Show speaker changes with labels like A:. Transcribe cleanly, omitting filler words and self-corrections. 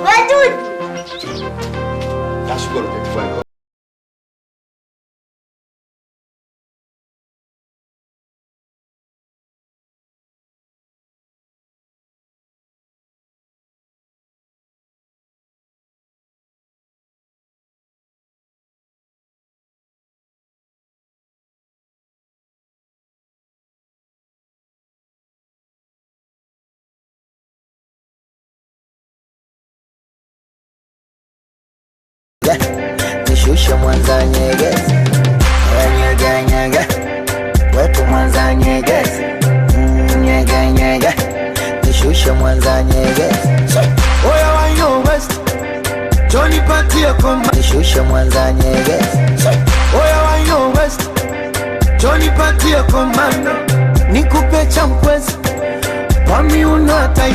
A: Wadudu.
B: Nashukuru kwa
C: nishushe Mwanza Nyegezi, nyega nyega wetu Mwanza Nyegezi, nyega nyega nishushe Mwanza Nyegezi.
D: Oya wanyo West Johnny patia koma,
C: nishushe Mwanza Nyegezi.
D: Oya wanyo West Johnny patia koma, nikupe champwezi kwa miuno hata